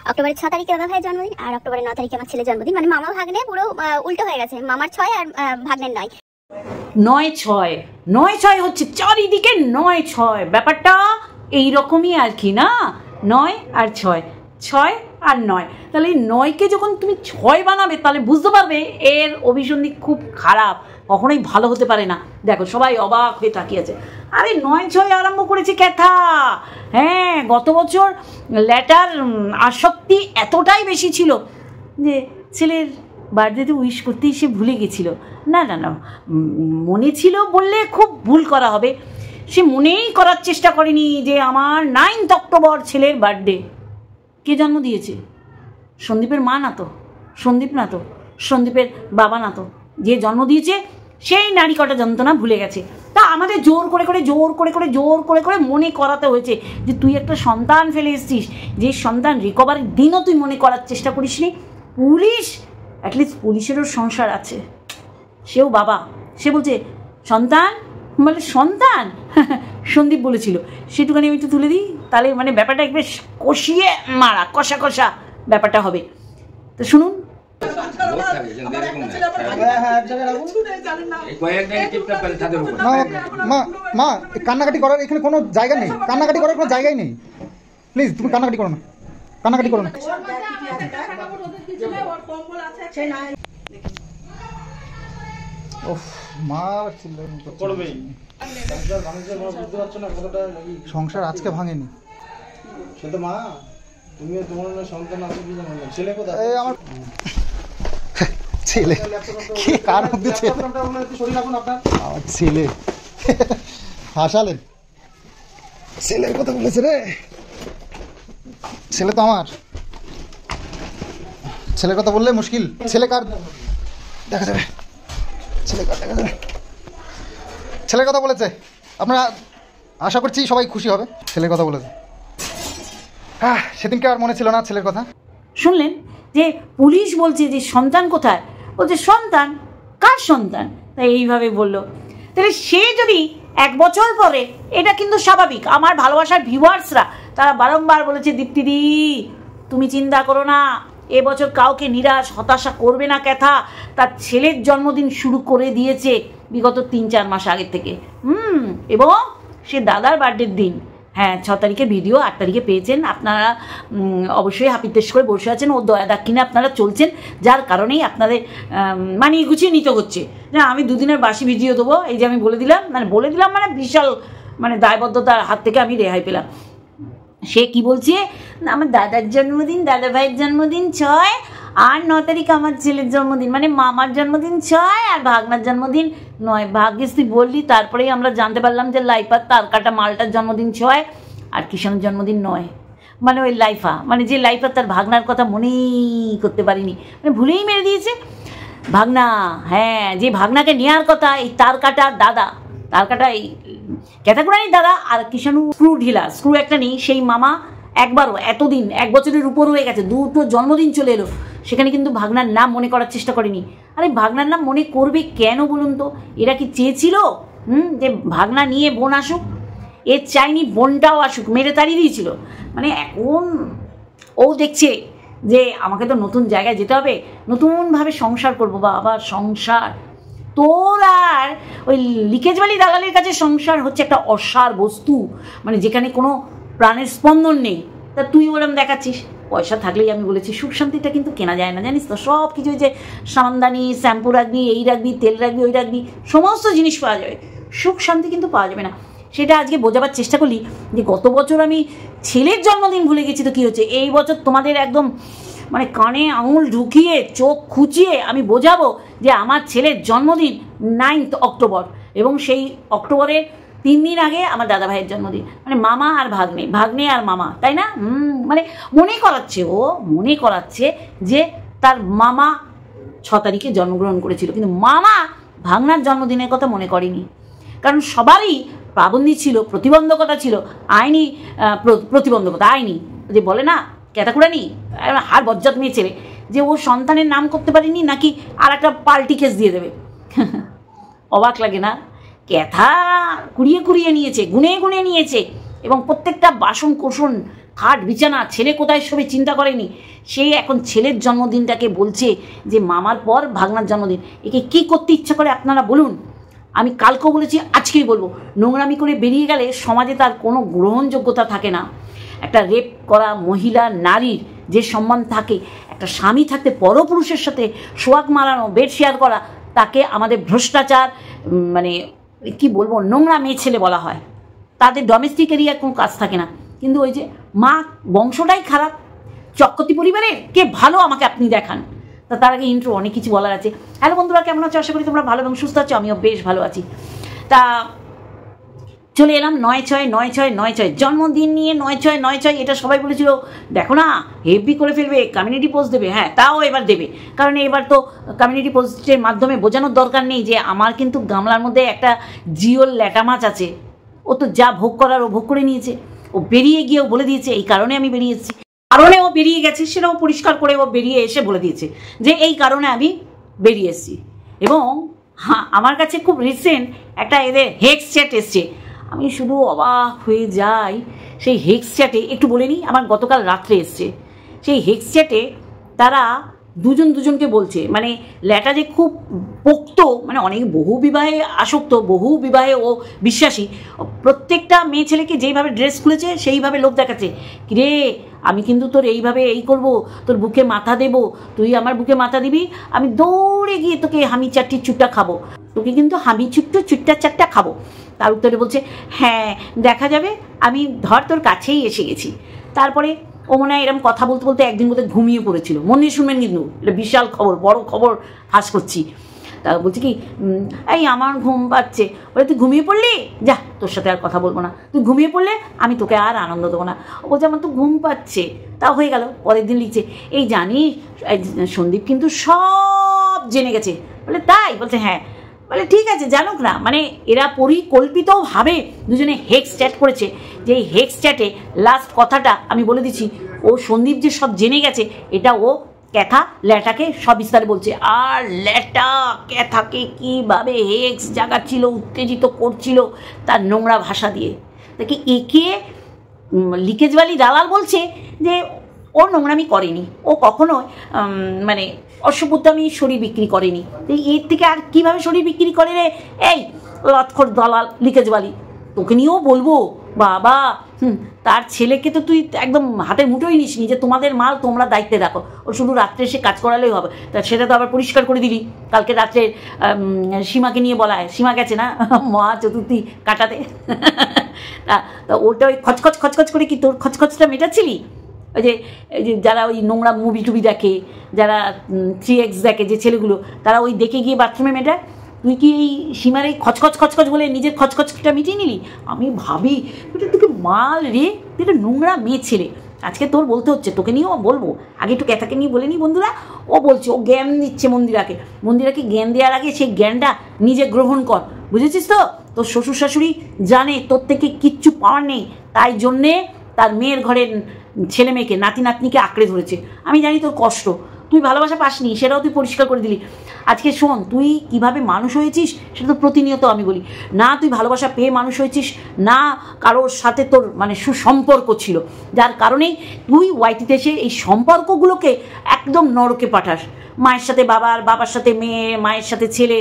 অক্টোবরের 6 তারিখে দাদা ভাইয়ের জন্মদিন আর অক্টোবরের 9 তারিখে আমার ছেলের জন্মদিন। মানে মামা ভাগ্নে পুরো উল্টো হয়ে গেছে, মামার 6 আর ভাগ্নের 9। 9-6 9-6 হচ্ছে চারিদিকে 9-6, ব্যাপারটা এইরকমই আর কি না, 9 আর 6, 6 আর 9। তাহলে এই 9কে যখন তুমি 6 বানাবে তাহলে বুঝতে পারবে এর অভিসন্ধি খুব খারাপ, কখনোই ভালো হতে পারে না। দেখো সবাই অবাক হয়ে তাকিয়েছে, আরে 9-6 আরম্ভ করেছে ক্যাথা। হ্যাঁ, গত বছর ল্যাটার আসক্তি এতটাই বেশি ছিল যে ছেলের বার্থডেতে উইশ করতেই সে ভুলে গেছিল। না না না, মনে ছিল বললে খুব ভুল করা হবে, সে মনেই করার চেষ্টা করেনি যে আমার 9 অক্টোবর ছেলের বার্থডে। কে জন্ম দিয়েছে? সন্দীপের মা না তো, সন্দীপ না তো, সন্দীপের বাবা না তো, যে জন্ম দিয়েছে সেই নারী কটা যন্ত্রণা ভুলে গেছে। তা আমাদের জোর করে মনে করাতে হয়েছে যে তুই একটা সন্তান ফেলে এসছিস, যে সন্তান রিকভারির দিনও তুই মনে করার চেষ্টা করিস নি। পুলিশ, অ্যাটলিস্ট পুলিশেরও সংসার আছে, সেও বাবা, সে বলছে সন্তান, মানে সন্তান সন্দীপ বলেছিল, সেটুখানি আমি একটু তুলে দিই, তাহলে মানে ব্যাপারটা একবার কষিয়ে মারা কষা কষা ব্যাপারটা হবে। তো শুনুন, মা কান্নাকাটি করার এখানে কোনো জায়গা নেই, কান্নাকাটি করার কোনো জায়গাই নেই, প্লিজ তুমি কান্নাকাটি করো না, কান্নাকাটি করো না। মা সংসার আজকে ভাঙেনি, সেটা মা তুমি তোমার সন্তান আছে কি জানো? ছেলে কোথায়? আমার ছেলে কি কার মধ্যে আমার ছেলে হাসালেন, ছেলের কথা বলেছে রে, ছেলে তো আমার, ছেলের কথা বললে মুশকিল। ছেলে কার দেখা যাবে, ছেলে কার দেখা যাবে, ছেলের কথা বলেছে, আপনারা আশা করছি সবাই খুশি হবে। ছেলের কথা বলেছে, হ্যাঁ সেদিনকে আর মনে ছিল না ছেলের কথা। শুনলেন যে পুলিশ বলছে যে সন্তান কোথায়, বলছে সন্তান, কার সন্তান, তাই এইভাবে বলল। তাহলে সে যদি 1 বছর পরে, এটা কিন্তু স্বাভাবিক, আমার ভালোবাসার ভিউয়ার্সরা তারা বারংবার বলেছে দীপ্তিদি তুমি চিন্তা করো না, এবছর কাউকে নিরাশ হতাশা করবে না ক্যাথা, তার ছেলের জন্মদিন শুরু করে দিয়েছে বিগত 3-4 মাস আগের থেকে। এবং সে দাদার বার্থডের দিন, হ্যাঁ 6 তারিখের ভিডিও 8 তারিখে পেয়েছেন আপনারা, অবশ্যই হাপিতেশ করে বসে আছেন, ও দয়া দাক্ষিণে আপনারা চলছেন, যার কারণেই আপনাদের মানিয়ে গুছিয়ে নিতে হচ্ছে। না আমি 2 দিনের বাসি ভিডিও দেবো, এই যে আমি বলে দিলাম মানে বিশাল মানে দায়বদ্ধতার হাত থেকে আমি রেহাই পেলাম। সে কি বলছে, আমার দাদার জন্মদিন, দাদা ভাইয়ের জন্মদিন 6 আর 9 তারিখ আমার ছেলের জন্মদিন, মানে মামার জন্মদিন 6 আর ভাগনার জন্মদিন 9। ভাগ্যিস তুই বললি, তারপরেই আমরা জানতে পারলাম যে লাইফার তার কাটা মালটার জন্মদিন 6 আর কিষানের জন্মদিন 9। মানে ওই লাইফা, মানে যে লাইফার তার ভাগনার কথা মনেই করতে পারিনি, মানে ভুলেই মেরে দিয়েছে ভাগনা। হ্যাঁ, যে ভাগনাকে নেওয়ার কথা এই তার কাটা দাদা, তার কাটা এই ক্যাটাগোরানির দাদা, আর কিষাণু স্ক্রু ঢিলা, স্ক্রু একটা নেই সেই মামা একবারও এতদিন 1 বছরের উপর হয়ে গেছে, 2টো জন্মদিন চলে এলো, সেখানে কিন্তু ভাগনার নাম মনে করার চেষ্টা করেনি। আরে ভাগনার নাম মনে করবে কেন বলুন তো? এরা কি চেয়েছিল যে ভাগনা নিয়ে বোন আসুক? এ চাইনি বোনটাও আসুক, মেরে তাড়িয়ে দিয়েছিল। মানে এখন ও দেখছে যে আমাকে তো নতুন জায়গায় যেতে হবে, নতুনভাবে সংসার করবো, বা আবার সংসার তোর আর ওই লিকেজবালি দালালের কাছে সংসার হচ্ছে একটা অসার বস্তু, মানে যেখানে কোনো প্রাণের স্পন্দন নেই। তা তুই ওরম দেখাচ্ছিস, পয়সা থাকলেই আমি বলেছি সুখ শান্তিটা কিন্তু কেনা যায় না, জানিস তো? সব কিছু যে সামদানি, শ্যাম্পু রাখবি, এই রাখবি, তেল রাখবি, ওই রাখবি, সমস্ত জিনিস পাওয়া যাবে, সুখ শান্তি কিন্তু পাওয়া যাবে না। সেটা আজকে বোঝাবার চেষ্টা করলি যে গত বছর আমি ছেলের জন্মদিন ভুলে গেছি, তো কী হচ্ছে, এই বছর তোমাদের একদম মানে কানে আঙুল ঢুকিয়ে চোখ খুঁচিয়ে আমি বোঝাবো যে আমার ছেলের জন্মদিন 9 অক্টোবর, এবং সেই অক্টোবরের 3 দিন আগে আমার দাদা ভাইয়ের জন্মদিন, মানে মামা আর ভাগ্নে, ভাগ্নে আর মামা, তাই না? মানে মনে করাচ্ছে, ও মনে করাচ্ছে যে তার মামা 6 তারিখে জন্মগ্রহণ করেছিল, কিন্তু মামা ভাগ্নার জন্মদিনের কথা মনে করেনি, কারণ সবারই পাবন্দি ছিল, প্রতিবন্ধকতা ছিল, আইনি প্রতিবন্ধকতা, আইনি যে বলে না ক্যাটাগোরানি, হার বজ্জাত মেয়ে ছেলে, যে ও সন্তানের নাম করতে পারেনি, নাকি আর একটা পাল্টি কেস দিয়ে দেবে। অবাক লাগে না? ক্যাথা কুড়িয়ে কুড়িয়ে নিয়েছে, গুনে গুনে নিয়েছে, এবং প্রত্যেকটা বাসন কোসন খাট বিছানা, ছেলে কোথায় শোবে চিন্তা করেনি। সে এখন ছেলের জন্মদিনটাকে বলছে যে মামার পর ভাগনার জন্মদিন। একে কী করতে ইচ্ছা করে আপনারা বলুন। আমি কালকেও বলেছি, আজকেই বলবো, নোংরামি করে বেরিয়ে গেলে সমাজে তার কোনো গ্রহণযোগ্যতা থাকে না। একটা রেপ করা মহিলা, নারীর যে সম্মান থাকে, একটা স্বামী থাকতে পরপুরুষের সাথে সোহাগ মারানো, বেড শেয়ার করা, তাকে আমাদের ভ্রষ্টাচার, মানে কি বলবো, নোংরা মেয়ে ছেলে বলা হয়। তাদের ডোমেস্টিক এরিয়ার কোনো কাজ থাকে না। কিন্তু ওই যে মা বংশটাই খারাপ, চক্রবর্তী পরিবারের কে ভালো আমাকে আপনি দেখান। তা তার আগে ইন্ট্রো, অনেক কিছু বলার আছে। হ্যালো বন্ধুরা, কেমন আছো? আশা করি তোমরা ভালো এবং সুস্থ আছো। আমিও বেশ ভালো আছি। তা চলে এলাম 9/6 জন্মদিন নিয়ে। 9/6 এটা সবাই বলেছিল দেখো না হেভি করে ফেলবে, কমিউনিটি পোস্ট দেবে। হ্যাঁ, তাও এবার দেবে, কারণ এবার তো কমিউনিটি পোস্টের মাধ্যমে বোঝানোর দরকার নেই যে আমার কিন্তু গামলার মধ্যে একটা জিওল ল্যাটা মাছ আছে। ও তো যা ভোগ করার ও ভোগ করে নিয়েছে। ও বেরিয়ে গিয়েও বলে দিয়েছে এই কারণে আমি বেরিয়ে এসেছি। কারণে ও বেরিয়ে গেছে সেটাও পরিষ্কার করে ও বেরিয়ে এসে বলে দিয়েছে যে এই কারণে আমি বেরিয়ে এসেছি। এবং হ্যাঁ, আমার কাছে খুব রিসেন্ট একটা এদের হেক্স চ্যাট এসছে। আমি শুধু অবাক হয়ে যাই। সেই হেক্স চ্যাটে একটু বলে নিই, আমার গতকাল রাত্রে এসছে। সেই হেক্স চ্যাটে তারা দুজনকে বলছে, মানে ল্যাটা যে খুব পোক্ত, মানে অনেক বহু বিবাহে আসক্ত, বহু বিবাহে ও বিশ্বাসী। প্রত্যেকটা মেয়ে ছেলেকে যেইভাবে ড্রেস খুলেছে সেইভাবে লোক দেখাচ্ছে, কিরে আমি কিন্তু তোর এইভাবে এই করব, তোর বুকে মাথা দেব, তুই আমার বুকে মাথা দিবি, আমি দৌড়ে গিয়ে তোকে হামি চারটির চুট্টা খাবো, তোকে কিন্তু হামি চুট্টা চারটা খাবো। তার উত্তরে বলছে হ্যাঁ দেখা যাবে, আমি ধর তোর কাছেই এসে গেছি। তারপরে ও মনে হয় এরকম কথা বলতে বলতে একদিন বোধহয় ঘুমিয়ে পড়েছিল। মন দিয়ে শুনবেন কিন্তু, এটা বিশাল খবর, বড় খবর ফাঁস করছি। তা বলছে কি, এই আমার ঘুম পাচ্ছে। বলে তুই ঘুমিয়ে পড়লি, যা তোর সাথে আর কথা বলবো না, তুই ঘুমিয়ে পড়লে আমি তোকে আর আনন্দ দেবো না। ও বলছে আমার তো ঘুম পাচ্ছে। তাও হয়ে গেল। পরের দিন লিখছে, এই জানিস সন্দীপ কিন্তু সব জেনে গেছে। বলে তাই? বলছে হ্যাঁ। বলে ঠিক আছে, জানুক না। মানে এরা পরিকল্পিতভাবে দুজনে হেক্স চ্যাট করেছে। যে এই হেক্স চ্যাটে লাস্ট কথাটা আমি বলে দিচ্ছি, ও সন্দীপ যে সব জেনে গেছে এটা ও ক্যাথা ল্যাটাকে সব বিস্তারে বলছে। আর ল্যাটা ক্যাথাকে কীভাবে হেক্স জাগাচ্ছিল, উত্তেজিত করছিল তার নোংরা ভাষা দিয়ে। দেখি একে লিকেজওয়ালি দালাল বলছে যে ও নোংরামি করেনি, ও কখনো মানে অসভ্যতামি শরীর বিক্রি করেনি। এর থেকে আর কীভাবে শরীর বিক্রি করে রে এই লতখোর দালাল লিকেজওয়ালি। তোকে নিয়েও বলবো বাবা, তার ছেলেকে তো তুই একদম হাতে মুঠোই নিস নি যে তোমাদের মাল তোমরা দায়িত্বে রাখো, ও শুধু রাত্রে এসে কাজ করালেই হবে। তা সেটা তো আবার পরিষ্কার করে দিলি। কালকে রাত্রে সীমাকে নিয়ে বলা হয়, সীমা গেছে না মহা চতুর্থী কাটাতে। তা ওটা ওই খচখচ করে কি তোর খচখচটা মেটাচ্ছিলি? ওই যে যারা ওই নোংরা মুভি টুভি দেখে, যারা 3X দেখে যে ছেলেগুলো, তারা ওই দেখে গিয়ে বাথরুমে মেটায়। তুই কি এই সীমার এই খচখচ বলে নিজের খচখচটা মিটিয়ে নিলি? আমি ভাবি তোকে মাল রে, তুই একটা নোংরা মেয়ে ছেলে। আজকে তোর বলতে হচ্ছে, তোকে নিয়েও বলবো। আগে একটু ক্যাথাকে নিয়ে বলে নি বন্ধুরা। ও বলছে, ও জ্ঞান দিচ্ছে মন্দিরাকে জ্ঞান দেওয়ার আগে সেই জ্ঞানটা নিজে গ্রহণ কর, বুঝেছিস তো? তোর শ্বশুর শাশুড়ি জানে তোর থেকে কিচ্ছু পাওয়ার নেই, তাই জন্যে তার মেয়ের ঘরের ছেলে মেয়েকে, নাতি নাতনিকে আঁকড়ে ধরেছে। আমি জানি তোর কষ্ট, তুই ভালোবাসা পাসনি, সেটাও তুই পরিষ্কার করে দিলি। আজকে শোন, তুই কিভাবে মানুষ হয়েছিস সেটা তো প্রতিনিয়ত আমি বলি। না তুই ভালোবাসা পেয়ে মানুষ হয়েছিস, না কারোর সাথে তোর মানে সুসম্পর্ক ছিল, যার কারণেই তুই ওয়াইটিতে এসে এই সম্পর্কগুলোকে একদম নরকে পাঠাস। মায়ের সাথে বাবার সাথে মেয়ে, মায়ের সাথে ছেলে।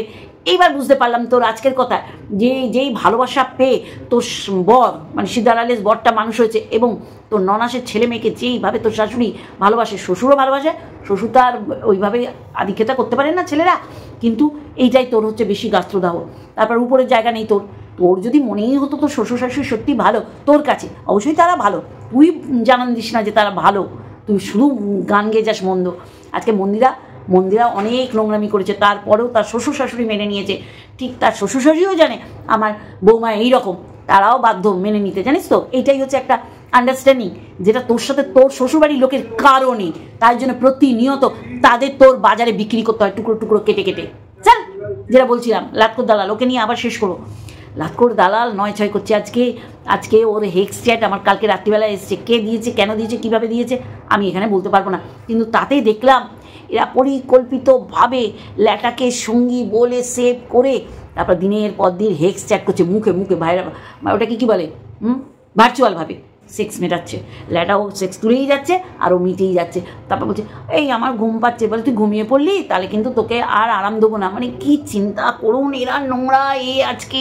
এইবার বুঝতে পারলাম তোর আজকের কথা, যে যেই ভালোবাসা পেয়ে তোর বর মানে সিদ্ধারালের বরটা মানুষ হয়েছে, এবং তোর ননাসের ছেলে মেয়েকে যেইভাবে তোর শাশুড়ি ভালোবাসে, শ্বশুরও ভালোবাসে। শ্বশুর তার ওইভাবে আধিক্যতা করতে পারে না ছেলেরা, কিন্তু এইটাই তোর হচ্ছে বেশি গাস্ত্রদাহ। তারপর উপরের জায়গা নেই তোর। তোর যদি মনেই হতো তোর শ্বশুর শাশুড়ি সত্যি ভালো তোর কাছে, অবশ্যই তারা ভালো, তুই জানান দিস না যে তারা ভালো, তুই শুধু গান গেয়ে যাস মন্দ। আজকে মন্দিরা অনেক নোংরামি করেছে, তারপরেও তার শ্বশুর শাশুড়ি মেনে নিয়েছে। ঠিক তার শ্বশুর শাশুড়িও জানে আমার বৌমা এইরকম, তারাও বাধ্য মেনে নিতে, জানিস তো? এইটাই হচ্ছে একটা আন্ডারস্ট্যান্ডিং, যেটা তোর সাথে তোর শ্বশুরবাড়ির লোকের কারণে, তাই জন্য প্রতিনিয়ত তাদের তোর বাজারে বিক্রি করতে হয় টুকরো টুকরো কেটে কেটে। চল, যেটা বলছিলাম লাটকোর দালাল, ওকে নিয়ে আবার শেষ করো। লাটকোর দালাল 9/6 করছে আজকে ওর হেক্স চ্যাট আমার কালকে রাত্রিবেলা এসছে। কে দিয়েছে, কেন দিয়েছে, কীভাবে দিয়েছে আমি এখানে বলতে পারবো না, কিন্তু তাতে দেখলাম এরা পরিকল্পিতভাবে ল্যাটাকে সঙ্গী বলে সেভ করে তারপর দিনের পর দিন হেক্স চ্যাট করছে মুখে ভাইরা, ওটাকে কী বলে, ভার্চুয়ালভাবে সেক্স মেটাচ্ছে, ল্যাটাও সেক্স তুলেই যাচ্ছে আর ও মিটেই যাচ্ছে। তারপর বলছে এই আমার ঘুম পাচ্ছে, বলে তুই ঘুমিয়ে পড়লি তাহলে কিন্তু তোকে আর আরাম দেবো না। মানে কি চিন্তা করুন, এরা নোংরা। এ আজকে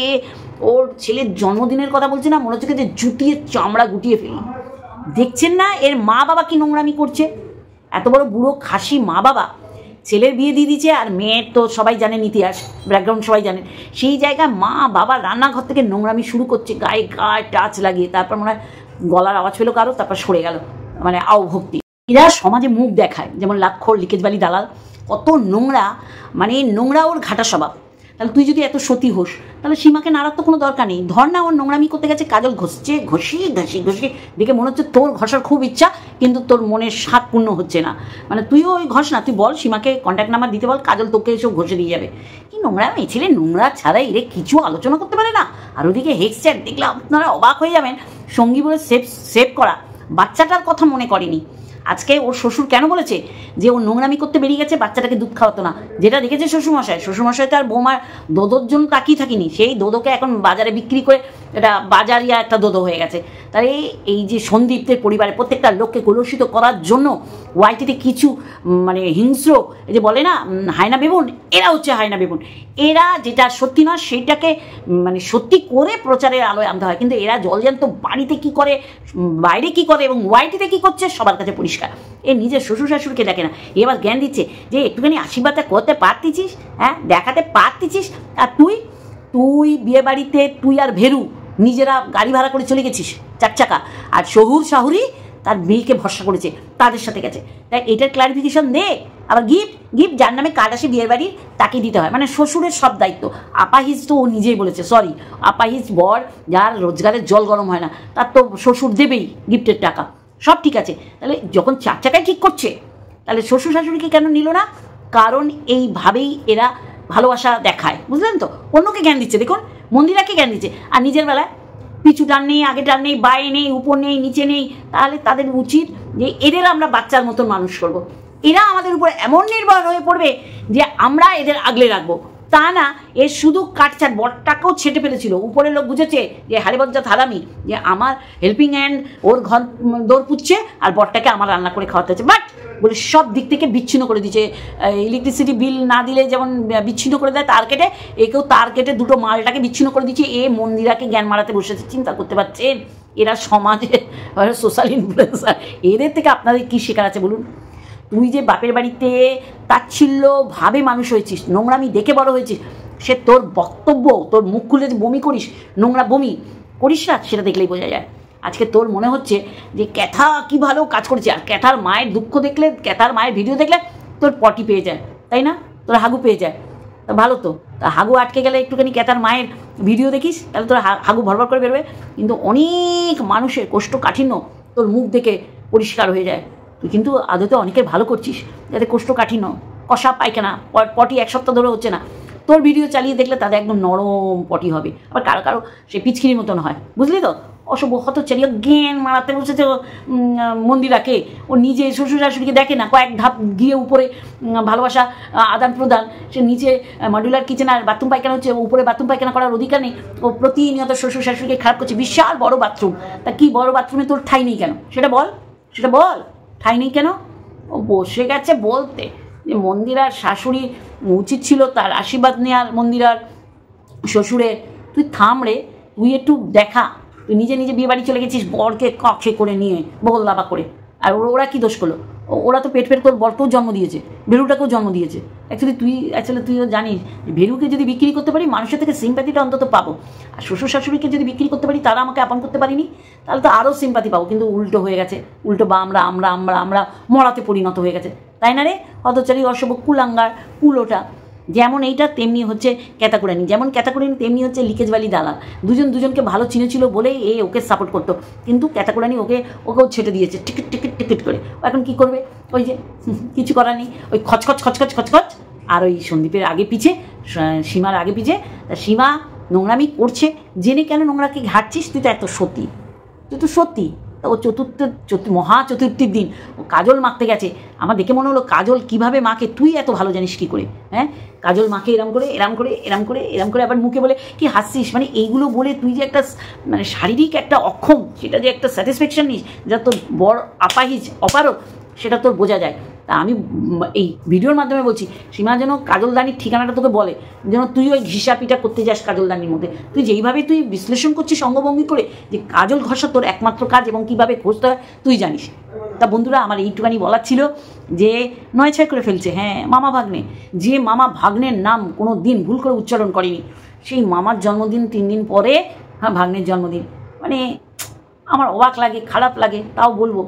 ওর ছেলের জন্মদিনের কথা বলছে না, মনে হচ্ছে যে জুটিয়ে চামড়া গুটিয়ে ফেলি। দেখছেন না এর মা বাবা কি নোংরামি করছে? এত বড় বুড়ো খাসি মা বাবা ছেলের বিয়ে দিয়ে দিচ্ছে, আর মেয়ের তো সবাই জানেন ইতিহাস, ব্যাকগ্রাউন্ড সবাই জানেন। সেই জায়গায় মা বাবা রান্নাঘর থেকে নোংরামি শুরু করছে, গায়ে গায়ে টাচ লাগিয়ে। তারপর মনে হয় গলার আওয়াজ পেলো কারো, তারপর সরে গেল, মানে আও ভক্তি। এরা সমাজে মুখ দেখায়, যেমন লাক্ষর লিকেজবালি দালাল, কত নোংরা, মানে নোংরা ওর ঘাটা স্বভাব। তাহলে তুই যদি এত সতী হোস তাহলে সীমাকে নাড়ার তো কোনো দরকার নেই। ধর না ওর নোংরামি করতে গেছে, কাজল ঘষছে, ঘষি দেখে মনে হচ্ছে তোর ঘষার খুব ইচ্ছা, কিন্তু তোর মনের স্বাদ পূর্ণ হচ্ছে না। মানে তুইও ওই ঘষ না, তুই বল সীমাকে কন্ট্যাক্ট নাম্বার দিতে বল, কাজল তোকে এসব ঘষে দিয়ে যাবে। কি নোংরা মেয়ে ছেলে, নোংরা ছাড়া এরে কিছু আলোচনা করতে পারে না। আর ওদিকে হেক্স চ্যাট দেখলে আপনারা অবাক হয়ে যাবেন, সঙ্গী বলে সেভ করা, বাচ্চাটার কথা মনে করেনি। আজকে ওর শ্বশুর কেন বলেছে যে ও নোংরামি করতে বেরিয়ে গেছে, বাচ্চাটাকে দুধ খাওয়াতো না, যেটা দেখেছে শ্বশুরমশাই তো আর বৌমার দোদোর জন্য তাকিয়ে থাকিনি, সেই দোদোকে এখন বাজারে বিক্রি করে এটা বাজারিয়া একটা দোদো হয়ে গেছে। তাই এই যে সন্দীপদের পরিবারে প্রত্যেকটা লোককে কলুষিত করার জন্য ওয়াইটিতে কিছু মানে হিংস্র, এই যে বলে না হায়না বেবুন, এরা হচ্ছে হায়না বেবুন। এরা যেটা সত্যি নয় সেইটাকে মানে সত্যি করে প্রচারের আলোয় আনতে হয়, কিন্তু এরা জলজান্ত বাড়িতে কি করে, বাইরে কি করে এবং ওয়াইটিতে কি করছে সবার কাছে পরিষ্কার। এ নিজের শ্বশুর শাশুড়িকে দেখে না, এবার জ্ঞান দিচ্ছে যে একটুখানি আশীর্বাদটা করতে পারতিছিস, হ্যাঁ দেখাতে পারতিছিস। আর তুই বিয়ে বাড়িতে তুই আর ভেরু নিজেরা গাড়ি ভাড়া করে চলে গেছিস 4 চাকা, আর শহুর শাহুরি তার মেয়েকে ভরসা করেছে, তাদের সাথে গেছে। তাই এটার ক্লারিফিকেশন দে। আবার গিফট যার নামে কার্ড আসে বিয়ের বাড়ির তাকে দিতে হয়, মানে শ্বশুরের সব দায়িত্ব। আপাহিজ তো ও নিজেই বলেছে, সরি আপাহিজ বর যার রোজগারের জল গরম হয় না তার তো শ্বশুর দেবেই গিফটের টাকা, সব ঠিক আছে। তাহলে যখন 4 চাকায় ঠিক করছে তাহলে শ্বশুর শাশুড়িকে কেন নিল না? কারণ এইভাবেই এরা ভালোবাসা দেখায়, বুঝলেন তো? অন্যকে জ্ঞান দিচ্ছে, দেখুন মন্দিরাকে জ্ঞান দিচ্ছে, আর নিজের বেলায় পিছু টান নেই, আগে টান নেই, বায়ে নেই, উপর নেই, নিচে নেই। তাহলে তাদের উচিত যে এদের আমরা বাচ্চার মতন মানুষ করব। এরা আমাদের উপর এমন নির্ভর হয়ে পড়বে যে আমরা এদের আগলে রাখবো, তা না এর শুধু কাটছাট। বরটাকেও ছেটে ফেলেছিল, উপরের লোক বুঝেছে যে হারিবজ্জা থালামি, যে আমার হেল্পিং হ্যান্ড ওর ঘর দৌড় পুচ্ছে আর বরটাকে আমার রান্না করে খাওয়াতে হচ্ছে, বাট বলে সব দিক থেকে বিচ্ছিন্ন করে দিচ্ছে। ইলেকট্রিসিটি বিল না দিলে যেমন বিচ্ছিন্ন করে দেয় তার কেটে, একেও তার কেটে দুটো মালটাকে বিচ্ছিন্ন করে দিচ্ছে। এ মন্দিরাকে জ্ঞান মারাতে বসেছে, চিন্তা করতে পারছেন? এরা সমাজে সোশ্যাল ইনফ্লুয়েন্সার, এদের থেকে আপনাদের কী শেখার আছে বলুন? তুই যে বাপের বাড়িতে তাচ্ছিল্যভাবে মানুষ হয়েছিস, নোংরামি দেখে বড় হয়েছিস, সে তোর বক্তব্য, তোর মুখ খুলে যে বমি করিস, নোংরা বমি করিস না, সেটা দেখলেই বোঝা যায়। আজকে তোর মনে হচ্ছে যে ক্যাথা কি ভালো কাজ করেছে, আর ক্যাথার মায়ের দুঃখ দেখলে, ক্যাথার মায়ের ভিডিও দেখলে তোর পটি পেয়ে যায়, তাই না? তোর হাগু পেয়ে যায়, তা ভালো তো। তা হাগু আটকে গেলে একটুখানি ক্যাথার মায়ের ভিডিও দেখিস, তাহলে তোর হাগু ভরভর করে বেরোবে। কিন্তু অনেক মানুষের কোষ্ঠকাঠিন্য তোর মুখ দেখে পরিষ্কার হয়ে যায়। তুই কিন্তু আদতে অনেকের ভালো করছিস, যাতে কোষ্ঠকাঠিন্য, কষা পায়খানা, পটি 1 সপ্তাহ ধরে হচ্ছে না, তোর ভিডিও চালিয়ে দেখলে তাদের একদম নরম পটি হবে। আবার কারো কারো সে পিচকিরির মতন হয়, বুঝলি তো? অসভ্য হতচারী জ্ঞান মারাতে বসেছে মন্দিরাকে। ও নিজে শ্বশুর শাশুড়িকে দেখে না, কয়েক ধাপ গিয়ে উপরে ভালোবাসা আদান প্রদান, সে নিচে মডুলার কিচেন আর বাথরুম পায়খানা হচ্ছে, উপরে বাথরুম পায়খানা করার অধিকার নেই। ও প্রতিনিয়ত শ্বশুর শাশুড়িকে খারাপ করছে, বিশাল বড় বাথরুম। তা কি বড় বাথরুমে তোর ঠাঁই নেই কেন? সেটা বল ঠাঁই নেই কেন? ও বসে গেছে বলতে যে মন্দিরার শাশুড়ি উচিত ছিল তার আশীর্বাদ নেওয়ার, মন্দিরার শ্বশুরের। তুই থাম রে, তুই একটু দেখা। তুই নিজে বিয়ে বাড়ি চলে গেছিস বরকে কক্ষে করে নিয়ে, বগল দাবা করে। আর ওরা কি দোষ করলো? ওরা তো পেট তোর বরকেও জন্ম দিয়েছে, ভেরুটাকেও জন্ম দিয়েছে। অ্যাকচুয়ালি তুইও জানিস ভেরুকে যদি বিক্রি করতে পারি মানুষের থেকে সিম্প্যাথিটা অন্তত পাবো, আর শ্বশুর শাশুড়িকে যদি বিক্রি করতে পারি তারা আমাকে আপন করতে পারিনি, তাহলে তো আরও সিম্প্যাথি পাবো। কিন্তু উল্টো হয়ে গেছে, উল্টো বা আমরা মরাতে পরিণত হয়ে গেছে, তাই না রে? হতচারী অসভ্য কুলাঙ্গার কুলোটা। যেমন এইটা তেমনি হচ্ছে ক্যাতাকুরানি, যেমন ক্যাতাকুরানি তেমনি হচ্ছে লিকেজবালি দালাল। দুজনকে ভালো চিনেছিল বলেই ওকে সাপোর্ট করতো, কিন্তু ক্যাতাকুরানি ওকেও ছেটে দিয়েছে টিকিট করে। এখন কি করবে? ওই যে কিছু করার নেই, ওই খচখচ আর ওই সন্দীপের আগে পিছে, সীমার আগে পিছে। তা সীমা নোংরামি করছে, জেনে কেন নোংরাকে ঘাটছিস? তুই তো সত্যি তা ও মহা চতুর্থীর দিন ও কাজল মাখতে গেছে। আমার দেখে মনে হলো কাজল কিভাবে মাখে তুই এত ভালো জানিস কী করে? হ্যাঁ, কাজল মাখে এরম করে এরম করে এরম করে এরম করে, আবার মুখে বলে কি হাসছিস, মানে এইগুলো বলে তুই যে একটা মানে শারীরিক একটা অক্ষম, সেটা যে একটা স্যাটিসফ্যাকশন নিস, যা তোর বড় আপাহিজ অপারক, সেটা তোর বোঝা যায়। তা আমি এই ভিডিওর মাধ্যমে বলছি, সীমা যেন কাজলদানির ঠিকানাটা তোকে বলে, যেন তুই ওই ঘিসা-পিটা করতে যাস কাজলদানির মধ্যে। তুই যেইভাবে তুই বিশ্লেষণ করছিস অঙ্গভঙ্গি করে যে কাজল ঘষা তোর একমাত্র কাজ এবং কীভাবে ঘষতে হয় তুই জানিস। তা বন্ধুরা, আমার এইটুখানি বলার ছিল যে নয় ছয় করে ফেলছে। হ্যাঁ, মামা ভাগ্নে, যে মামা ভাগ্নের নাম কোনো দিন ভুল করে উচ্চারণ করেনি, সেই মামার জন্মদিন 3 দিন পরে ভাগ্নের জন্মদিন। মানে আমার অবাক লাগে, খারাপ লাগে, তাও বলবো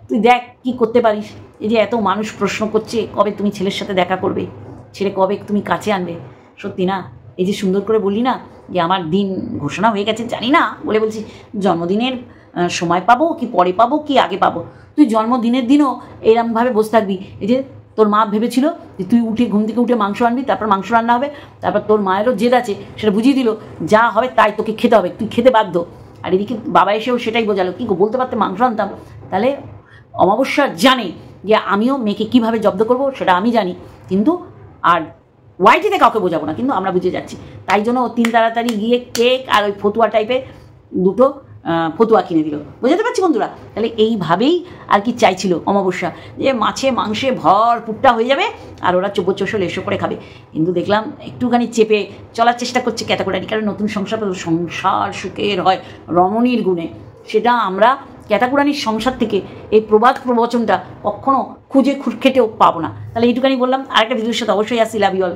তুই দেখ কি করতে পারিস। এই যে এত মানুষ প্রশ্ন করছে কবে তুমি ছেলের সাথে দেখা করবে, ছেলে কবে তুমি কাছে আনবে। সত্যি না, এই যে সুন্দর করে বললি না যে আমার দিন ঘোষণা হয়ে গেছে জানি না বলে বলছি, জন্মদিনের সময় পাবো কি পরে পাবো কি আগে পাবো? তুই জন্মদিনের দিনও এরমভাবে বসে থাকবি। এই যে তোর মা ভেবেছিল যে তুই ঘুম থেকে উঠে মাংস আনবি, তারপর মাংস রান্না হবে, তারপর তোর মায়েরও জেদ আছে, সেটা বুঝিয়ে দিল যা হবে তাই তোকে খেতে হবে, তুই খেতে বাধ্য। আর এদিকে বাবা এসেও সেটাই বোঝালো, কি বলতে পারতে মাংস আনতাম। তাহলে অমাবস্যা জানে যে আমিও মেয়েকে কীভাবে জব্দ করবো সেটা আমি জানি, কিন্তু আর ওয়াইটিতে কাউকে বোঝাবো না, কিন্তু আমরা বুঝে যাচ্ছি। তাই জন্য ও 3 তাড়াতাড়ি গিয়ে কেক আর ওই ফতুয়া টাইপের 2টো ফতুয়া কিনে দিল। বোঝাতে পারছি বন্ধুরা? তাহলে এইভাবেই আর কি চাইছিল অমাবস্যা, যে মাছে মাংসে ভরপুরটা হয়ে যাবে আর ওরা চোপড় এসো করে খাবে। কিন্তু দেখলাম একটুখানি চেপে চলার চেষ্টা করছে ক্যাটাগরি, কারণ নতুন সংসার সুখের হয় রমণীর গুণে। সেটা আমরা ক্যাটাকুরানির সংসার থেকে এই প্রবাদ প্রবচনটা কখনো খুঁজে খেটেও পাবো না। তাহলে এইটুখানি বললাম, আরেকটা ভিডিওর সাথে অবশ্যই আসি। Love you all.